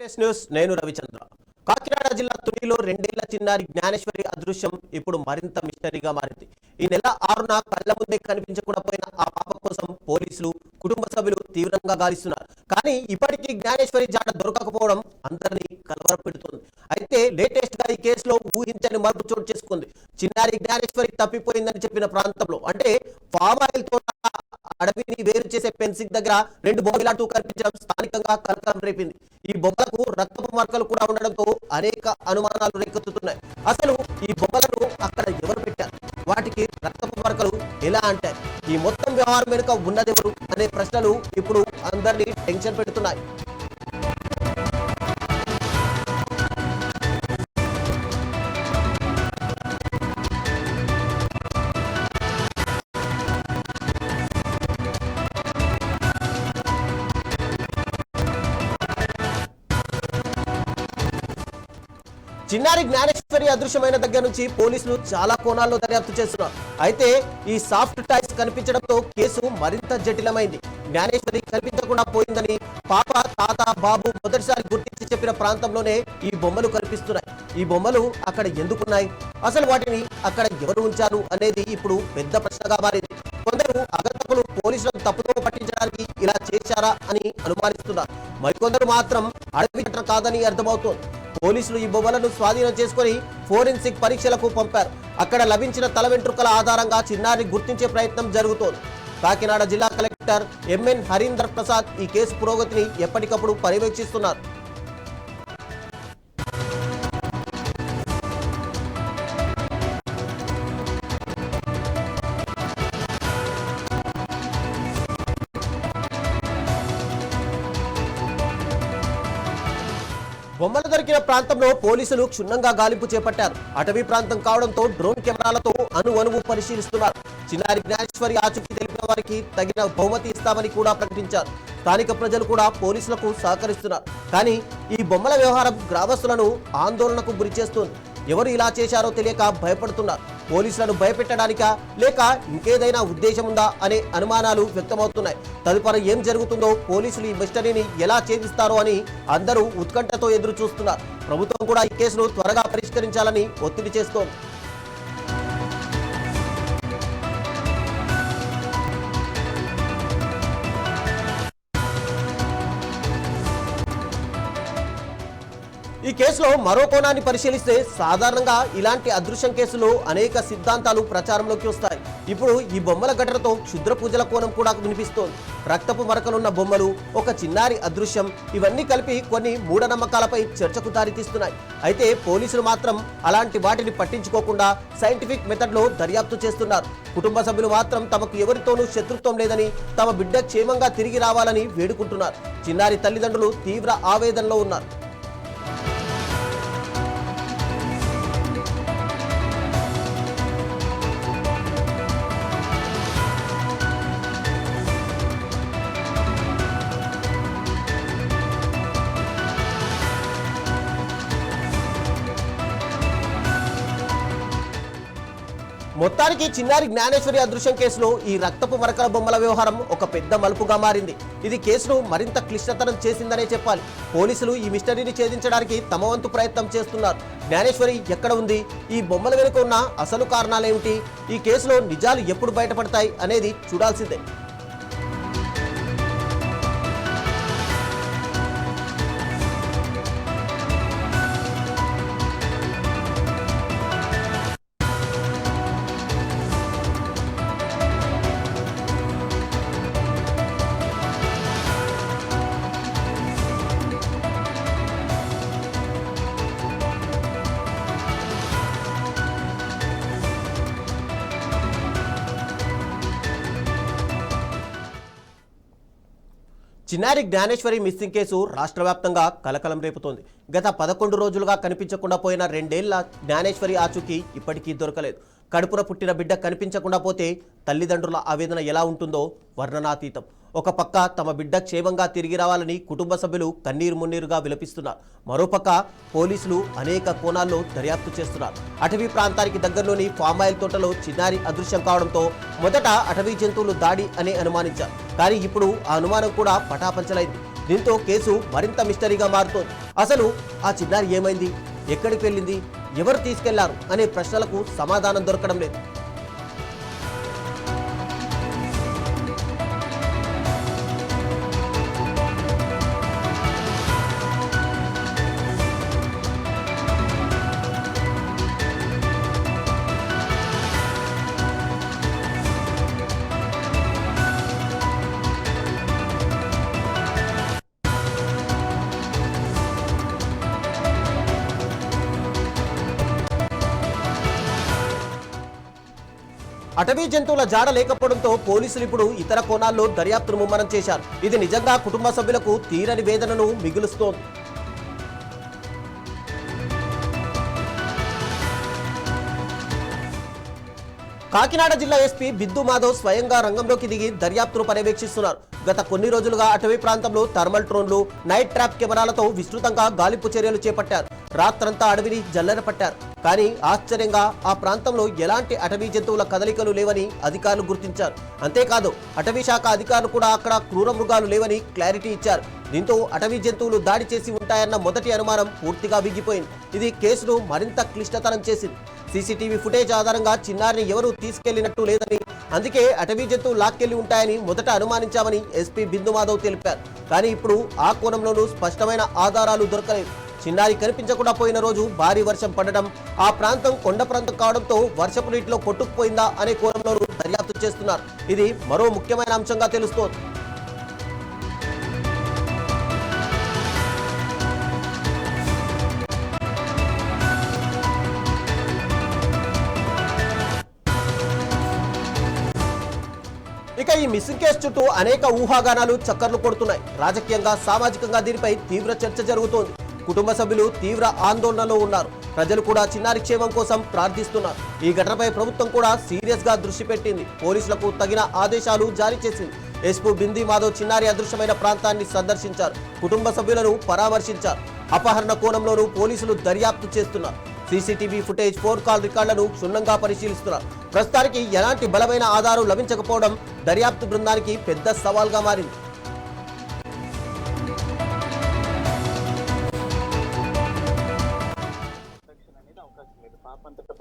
Plus news నేను రవిచంద్ర. కాకినాడ జిల్లా తునిలో 2 ఏళ్ల చిన్నారి జ్ఞానేశ్వరి అదృశ్యం ఇప్పుడు మరింత మిస్టరీగా మారింది. ఈ నెల 6న కళ్ల ముందే కనిపించకుండా పోయిన ఆ పాప కోసం పోలీసులు, కుటుంబ సభ్యులు తీవ్రంగా గాలిస్తున్నారు. కానీ ఇప్పటికీ జ్ఞానేశ్వరి జాడ దొరకకపోవడం అందరినీ కలవరపెడుతోంది. అయితే లేటెస్ట్ గా ఈ కేసులో ఊహించని మార్పు చోటు చేసుకుంది. చిన్నారి జ్ఞానేశ్వరి తప్పిపోయిందని చెప్పిన ప్రాంతంలో అంటే ఫామ్ ఆయిల్ తోట అడవిని వేరు చేసే ఫెన్సింగ్ దగ్గర 2 బొమ్మలాటూ కనిపించడం స్థానికంగా కలకలం రేపింది. ఈ బొమ్మలకు రక్తపు మరకలు కూడా ఉండడంతో అనేక అనుమానాలు రేకెత్తుతున్నాయి. అసలు ఈ బొమ్మలను అక్కడ ఎవరు పెట్టారు? వాటికి రక్తపు మరకలు ఎలా అంటాయి? ఈ మొత్తం వ్యవహారం వెనుక ఉన్నదెవరు అనే ప్రశ్నలు ఇప్పుడు అందరినీ టెన్షన్ పెడుతున్నాయి. చిన్నారి జ్ఞానేశ్వరి అదృశ్యమైన దగ్గర నుంచి పోలీసులు చాలా కోణాల్లో దర్యాప్తు చేస్తున్నారు. అయితే ఈ సాఫ్ట్ టాయ్స్ కనిపించడంతో కేసు మరింత జటిలమైంది. జ్ఞానేశ్వరి కనిపించకుండా పోయిందని పాప, తాత, బాబు మొదటిసారి గుర్తించి చెప్పిన ప్రాంతంలోనే ఈ బొమ్మలు కనిపిస్తున్నాయి. ఈ బొమ్మలు అక్కడ ఎందుకున్నాయి? అసలు వాటిని అక్కడ ఎవరు ఉంచారు అనేది ఇప్పుడు పెద్ద ప్రశ్నగా మారింది. కొందరు అగంతకులు పోలీసులను తప్పుతో పట్టించడానికి ఇలా చేశారా అని అనుమానిస్తున్నారు. మరికొందరు మాత్రం అడవి చట్టం కాదని అర్థమవుతోంది. పోలీసులు ఈ బొమ్మలను స్వాధీనం చేసుకుని ఫోరెన్సిక్ పరీక్షలకు పంపారు. అక్కడ లభించిన తల వెంట్రుకల ఆధారంగా చిన్నారిని గుర్తించే ప్రయత్నం జరుగుతోంది. కాకినాడ జిల్లా కలెక్టర్ ఎంఎన్ హరీందర్ ప్రసాద్ ఈ కేసు పురోగతిని ఎప్పటికప్పుడు పర్యవేక్షిస్తున్నారు. బొమ్మలు దొరికిన ప్రాంతంలో పోలీసులు క్షుణ్ణంగా గాలింపు చేపట్టారు. అటవీ ప్రాంతం కావడంతో డ్రోన్ కెమెరాలతో అణువణువు పరిశీలిస్తున్నారు. చిన్నారి జ్ఞానేశ్వరి ఆచూకీ తెలిపిన వారికి తగిన బహుమతి ఇస్తామని కూడా ప్రకటించారు. స్థానిక ప్రజలు కూడా పోలీసులకు సహకరిస్తున్నారు. కానీ ఈ బొమ్మల వ్యవహారం గ్రామస్తులను ఆందోళనకు గురి చేస్తుంది. ఎవరు ఇలా చేశారో తెలియక భయపడుతున్నారు. పోలీసులను భయపెట్టడానికా లేక ఇంకేదైనా ఉద్దేశం ఉందా అనే అనుమానాలు వ్యక్తమవుతున్నాయి. తదుపరి ఏం జరుగుతుందో, పోలీసులు ఈ మిస్టరీని ఎలా ఛేదిస్తారో అని అందరూ ఉత్కంఠతో ఎదురు చూస్తున్నారు. ప్రభుత్వం కూడా ఈ కేసును త్వరగా పరిష్కరించాలని ఒత్తిడి చేస్తోంది. ఈ కేసులో మరో కోణాన్ని పరిశీలిస్తే సాధారణంగా ఇలాంటి అదృశ్యం కేసులో అనేక సిద్ధాంతాలు ప్రచారంలోకి వస్తాయి. ఇప్పుడు ఈ బొమ్మల ఘటనతో క్షుద్ర పూజల కోణం కూడా వినిపిస్తోంది. రక్తపు మరకలున్న బొమ్మలు, ఒక చిన్నారి అదృశ్యం, ఇవన్నీ కలిపి కొన్ని మూఢనమ్మకాలపై చర్చకు దారితీస్తున్నాయి. అయితే పోలీసులు మాత్రం అలాంటి వాటిని పట్టించుకోకుండా సైంటిఫిక్ మెథడ్లో దర్యాప్తు చేస్తున్నారు. కుటుంబ సభ్యులు మాత్రం తమకు ఎవరితోనూ శత్రుత్వం లేదని, తమ బిడ్డ క్షేమంగా తిరిగి రావాలని వేడుకుంటున్నారు. చిన్నారి తల్లిదండ్రులు తీవ్ర ఆవేదనలో ఉన్నారు. మొత్తానికి చిన్నారి జ్ఞానేశ్వరి అదృశ్యం కేసులో ఈ రక్తపు మరకల బొమ్మల వ్యవహారం ఒక పెద్ద మలుపుగా మారింది. ఇది కేసును మరింత క్లిష్టతరం చేసిందనే చెప్పాలి. పోలీసులు ఈ మిస్టరీని ఛేదించడానికి తమ వంతు ప్రయత్నం చేస్తున్నారు. జ్ఞానేశ్వరి ఎక్కడ ఉంది? ఈ బొమ్మల వెనుక ఉన్న అసలు కారణాలేమిటి? ఈ కేసులో నిజాలు ఎప్పుడు బయటపడతాయి అనేది చూడాల్సిందే. చిన్నారి జ్ఞానేశ్వరి మిస్సింగ్ కేసు రాష్ట్ర వ్యాప్తంగా కలకలం రేపుతోంది. గత 11 రోజులుగా కనిపించకుండా పోయిన 2 ఏళ్ల జ్ఞానేశ్వరి ఆచూకీ ఇప్పటికీ దొరకలేదు. కడుపున పుట్టిన బిడ్డ కనిపించకుండా పోతే తల్లిదండ్రుల ఆవేదన ఎలా ఉంటుందో వర్ణనాతీతం. ఒక పక్క తమ బిడ్డ క్షేమంగా తిరిగి రావాలని కుటుంబ సభ్యులు కన్నీరు మున్నీరుగా విలపిస్తున్నారు. మరోపక్క పోలీసులు అనేక కోణాల్లో దర్యాప్తు చేస్తున్నారు. అటవీ ప్రాంతానికి దగ్గరలోని ఫామ్ ఆయిల్ తోటలో చిన్నారి అదృశ్యం కావడంతో మొదట అటవీ జంతువులు దాడి అని అనుమానించారు. కానీ ఇప్పుడు ఆ అనుమానం కూడా పటాపంచలైంది. దీంతో కేసు మరింత మిస్టరీగా మారుతోంది. అసలు ఆ చిన్నారి ఏమైంది, ఎక్కడికి వెళ్ళింది, ఎవరు తీసుకెళ్లారు అనే ప్రశ్నలకు సమాధానం దొరకడం లేదు. అటవీ జంతువుల జాడ లేకపోవడంతో పోలీసులు ఇప్పుడు ఇతర కోణాల్లో దర్యాప్తును ముమ్మరం చేశారు. ఇది నిజంగా కుటుంబ సభ్యులకు తీరని వేదనను మిగులుస్తోంది. కాకినాడ జిల్లా ఎస్పీ బిద్దు మాధవ్ స్వయంగా రంగంలోకి దిగి దర్యాప్తును పర్యవేక్షిస్తున్నారు. గత కొన్ని రోజులుగా అటవీ ప్రాంతంలో థర్మల్ డ్రోన్లు, నైట్ ట్రాప్ కెమెరాలతో విస్తృతంగా గాలింపు చర్యలు చేపట్టారు. రాత్రంతా అడవిని జల్లెర పట్టారు. కానీ ఆశ్చర్యంగా ఆ ప్రాంతంలో ఎలాంటి అటవీ జంతువుల కదలికలు లేవని అధికారులు గుర్తించారు. అంతేకాదు అటవీ శాఖ అధికారులు కూడా అక్కడ క్రూర మృగాలు లేవని క్లారిటీ ఇచ్చారు. దీంతో అటవీ జంతువులు దాడి చేసి ఉంటాయన్న మొదటి అనుమానం పూర్తిగా విగ్గిపోయింది. ఇది కేసును మరింత క్లిష్టతరం చేసింది. సీసీటీవీ ఫుటేజ్ ఆధారంగా చిన్నారిని ఎవరూ తీసుకెళ్లినట్టు లేదని, అందుకే అటవీ జంతువులు లాక్కెళ్లి ఉంటాయని మొదట అనుమానించామని ఎస్పీ బిందు మాధవ్ తెలిపారు. కానీ ఇప్పుడు ఆ కోణంలోనూ స్పష్టమైన ఆధారాలు దొరకలేదు. చిన్నారి కనిపించకుండా పోయిన రోజు భారీ వర్షం పడడం, ఆ ప్రాంతం కొండ ప్రాంతం కావడంతో వర్షపు నీటిలో కొట్టుకుపోయిందా అనే కోణంలోనూ దర్యాప్తు చేస్తున్నారు. ఇది మరో ముఖ్యమైన అంశంగా తెలుస్తోంది. ఇక ఈ మిస్సింగ్ కేసు చుట్టూ అనేక ఊహాగానాలు చక్కర్లు కొడుతున్నాయి. రాజకీయంగా, సామాజికంగా దీనిపై తీవ్ర చర్చ జరుగుతోంది. కుటుంబ సభ్యులు తీవ్ర ఆందోళనలో ఉన్నారు. ప్రజలు కూడా చిన్నారి క్షేమం కోసం ప్రార్థిస్తున్నారు. ఈ ఘటనపై ప్రభుత్వం కూడా సీరియస్ గా దృష్టి పెట్టింది. పోలీసులకు తగిన ఆదేశాలు జారీ చేసింది. ఎస్పీ బిందు మాధవ్ చిన్నారి అదృశ్యమైన ప్రాంతాన్ని సందర్శించారు. కుటుంబ సభ్యులను పరామర్శించారు. అపహరణ కోణంలోనూ పోలీసులు దర్యాప్తు చేస్తున్నారు. సీసీటీవీ ఫుటేజ్, ఫోన్ కాల్ రికార్డులను క్షుణ్ణంగా పరిశీలిస్తున్నారు. ప్రస్తుతానికి ఎలాంటి బలమైన ఆధారం లభించకపోవడం దర్యాప్తు బృందానికి పెద్ద సవాల్గా మారింది.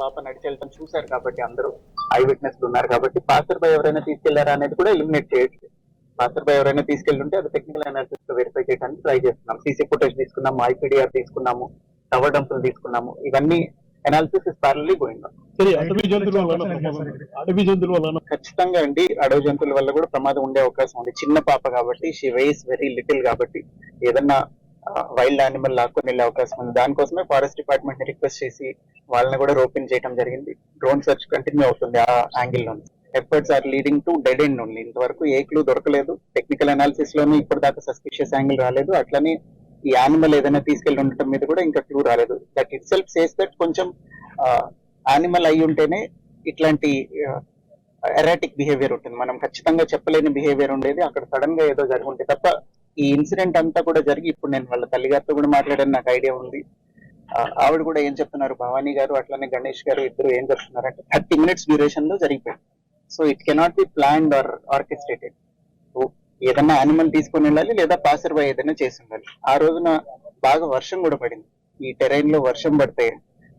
పాప నడిచి వెళ్ళటం చూశారు కాబట్టి అందరూ ఐ విట్నెస్ ఉన్నారు కాబట్టి పాస్టర్ బై ఎవరైనా తీసుకెళ్లారా అనేది కూడా ఎలిమినేట్ చేయట్లేదు. పాస్టర్ బై ఎవరైనా తీసుకెళ్తుంటే అది టెక్నికల్ అనాలిసిస్ తో వెరిఫై చేయడానికి ట్రై చేస్తున్నాం. సీసీ ఫుటేజ్ తీసుకున్నాము, ఐపీడీఆర్ తీసుకున్నాము, టవర్ డంపులు తీసుకున్నాము. ఇవన్నీ అనాలిసిస్ ఇస్ ప్యారలీ గోయింగ్ ఆన్. ఖచ్చితంగా అండి, అడవి జంతువుల వల్ల కూడా ప్రమాదం ఉండే అవకాశం ఉంది. చిన్న పాప కాబట్టి, షీ వెయిస్ వెరీ లిటిల్ కాబట్టి ఏదన్నా వైల్డ్ యానిమల్ లాక్కొని వెళ్ళే అవకాశం ఉంది. దానికోసమే ఫారెస్ట్ డిపార్ట్మెంట్ ని రిక్వెస్ట్ చేసి వాళ్ళని కూడా రోపిన్ చేయడం జరిగింది. డ్రోన్ సెర్చ్ కంటిన్యూ అవుతుంది ఆ యాంగిల్ లో. Efforts are leading to dead end only. ఇంతవరకు ఏ క్లూ దొరకలేదు. టెక్నికల్ అనాలిసిస్ లోనూ ఇప్పటిదాకా సస్పిషియస్ యాంగిల్ రాలేదు. అట్లనే ఈ యానిమల్ ఏదైనా తీసుకెళ్లి ఉండటం మీద కూడా ఇంకా క్లూ రాలేదు. That it self says that కొంచెం యానిమల్ అయి ఉంటేనే ఇట్లాంటి ఎరాటిక్ బిహేవియర్ ఉంటుంది. మనం ఖచ్చితంగా చెప్పలేని బిహేవియర్ ఉండేది. అక్కడ సడన్ గా ఏదో జరుగుంటే తప్ప ఈ ఇన్సిడెంట్ అంతా కూడా జరిగి ఇప్పుడు నేను వాళ్ళ తల్లిగారితో కూడా మాట్లాడని నాకు ఐడియా ఉంది. ఆవిడ కూడా ఏం చెప్తున్నారు, భవానీ గారు అట్లానే గణేష్ గారు ఇద్దరు ఏం చెప్తున్నారు అంటే 30 minutes డ్యూరేషన్ లో జరిగిపోయింది. So it cannot be planned or orchestrated. ఏదన్నా యానిమల్ తీసుకొని వెళ్ళాలి లేదా పాసర్ బై ఏదైనా చేసి ఉండాలి. ఆ రోజున బాగా వర్షం కూడా పడింది. ఈ టెరైన్ లో వర్షం పడితే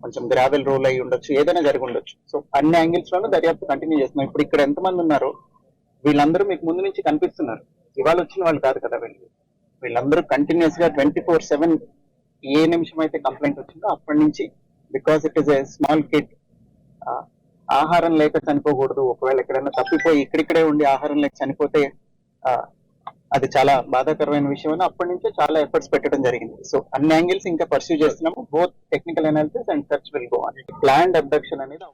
కొంచెం గ్రావెల్ రోల్ అయి ఉండొచ్చు, ఏదైనా జరిగి ఉండొచ్చు. సో అన్ని యాంగిల్స్ లోనూ దర్యాప్తు కంటిన్యూ చేస్తున్నాం. ఇప్పుడు ఇక్కడ ఎంతమంది ఉన్నారో వీళ్ళందరూ మీకు ముందు నుంచి కనిపిస్తున్నారు. ఇవాళ వచ్చిన వాళ్ళు కాదు కదా వీళ్ళందరూ కంటిన్యూస్ గా 24/7 ఏ నిమిషం అయితే కంప్లైంట్ వచ్చిందో అప్పటి నుంచి, because it is a small kid, ఆహారం లేక చనిపోకూడదు. ఒకవేళ ఎక్కడైనా తప్పిపోయి ఇక్కడిక్కడే ఉండి ఆహారం లేక చనిపోతే అది చాలా బాధాకరమైన విషయం అని అప్పటి నుంచే చాలా ఎఫర్ట్స్ పెట్టడం జరిగింది. సో అన్ని యాంగిల్స్ ఇంకా పర్సూ చేస్తున్నాము. Both technical analysis and search will go on. Planned abduction అనేది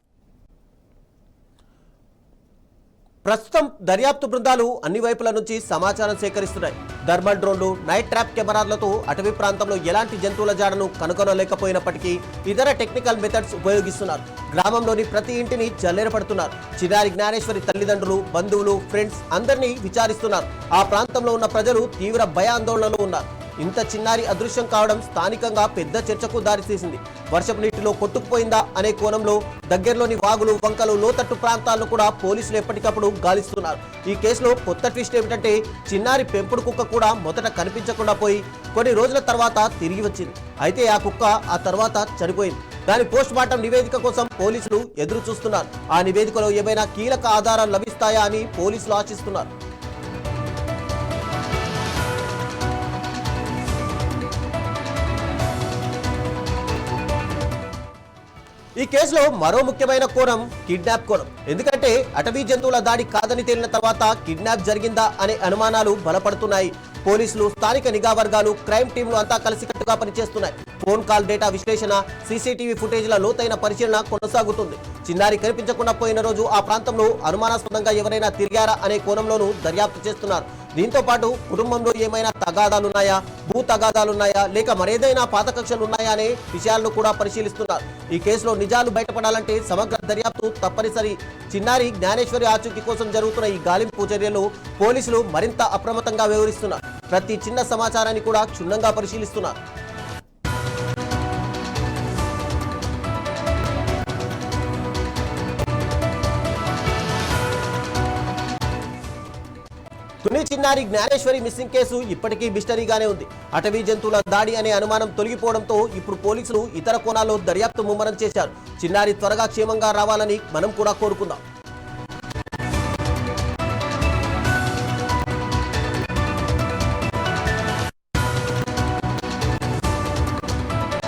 ప్రస్తుతం దర్యాప్తు బృందాలు అన్ని వైపుల నుంచి సమాచారం సేకరిస్తున్నాయి. థర్మల్ డ్రోన్లు, నైట్ ట్రాప్ కెమెరాలతో అటవీ ప్రాంతంలో ఎలాంటి జంతువుల జాడను కనుగొనలేకపోయినప్పటికీ ఇతర టెక్నికల్ మెథడ్స్ ఉపయోగిస్తున్నారు. గ్రామంలోని ప్రతి ఇంటిని జల్లేరపడుతున్నారు. చిన్నారి జ్ఞానేశ్వరి తల్లిదండ్రులు, బంధువులు, ఫ్రెండ్స్ అందరినీ విచారిస్తున్నారు. ఆ ప్రాంతంలో ఉన్న ప్రజలు తీవ్ర భయాందోళనలో ఉన్నారు. ఇంత చిన్నారి అదృశ్యం కావడం స్థానికంగా పెద్ద చర్చకు దారితీసింది. వర్షపు నీటిలో కొట్టుకుపోయిందా అనే కోణంలో దగ్గరలోని వాగులు, వంకలు, లోతట్టు ప్రాంతాలను కూడా పోలీసులు ఎప్పటికప్పుడు గాలిస్తున్నారు. ఈ కేసులో కొత్త ట్విస్ట్ ఏమిటంటే చిన్నారి పెంపుడు కుక్క కూడా మొదట కనిపించకుండా పోయి కొన్ని రోజుల తర్వాత తిరిగి వచ్చింది. అయితే ఆ కుక్క ఆ తర్వాత చనిపోయింది. దాని పోస్ట్ మార్టం నివేదిక కోసం పోలీసులు ఎదురు చూస్తున్నారు. ఆ నివేదికలో ఏమైనా కీలక ఆధారాలు లభిస్తాయా అని పోలీసులు ఆశిస్తున్నారు. ఈ కేసులో మరో ముఖ్యమైన కోణం కిడ్నాప్ కోణం. ఎందుకంటే అటవీ జంతువుల దాడి కాదని తేలిన తర్వాత కిడ్నాప్ జరిగిందా అనే అనుమానాలు బలపడుతున్నాయి. పోలీసులు, స్థానిక నిఘా వర్గాలు, క్రైమ్ టీంలు అంతా కలిసికట్టుగా పనిచేస్తున్నాయి. ఫోన్ కాల్ డేటా విశ్లేషణ, సీసీటీవీ ఫుటేజ్ల లోతైన పరిశీలన కొనసాగుతుంది. చిన్నారి కనిపించకుండా పోయిన రోజు ఆ ప్రాంతంలో అనుమానాస్పదంగా ఎవరైనా తిరిగారా అనే కోణంలోనూ దర్యాప్తు చేస్తున్నారు. దీంతో పాటు కుటుంబంలో ఏమైనా తగాదాలున్నాయా, భూ తగాదాలున్నాయా, లేక మరేదైనా పాత కక్షలు ఉన్నాయా అనే విషయాలను కూడా పరిశీలిస్తున్నారు. ఈ కేసులో నిజాలు బయటపడాలంటే సమగ్ర దర్యాప్తు తప్పనిసరి. చిన్నారి జ్ఞానేశ్వరి ఆచూకీ కోసం జరుగుతున్న ఈ గాలింపు చర్యలు పోలీసులు మరింత అప్రమత్తంగా వ్యవహరిస్తున్నారు. ప్రతి చిన్న సమాచారాన్ని కూడా క్షుణ్ణంగా పరిశీలిస్తున్నారు. తుని చిన్నారి జ్ఞానేశ్వరి మిస్సింగ్ కేసు ఇప్పటికీ మిస్టరీగానే ఉంది. అటవీ జంతువుల దాడి అనే అనుమానం తొలగిపోవడంతో ఇప్పుడు పోలీసులు ఇతర కోణాల్లో దర్యాప్తు ముమ్మరం చేశారు. చిన్నారి త్వరగా క్షేమంగా రావాలని మనం కూడా కోరుకుందాం.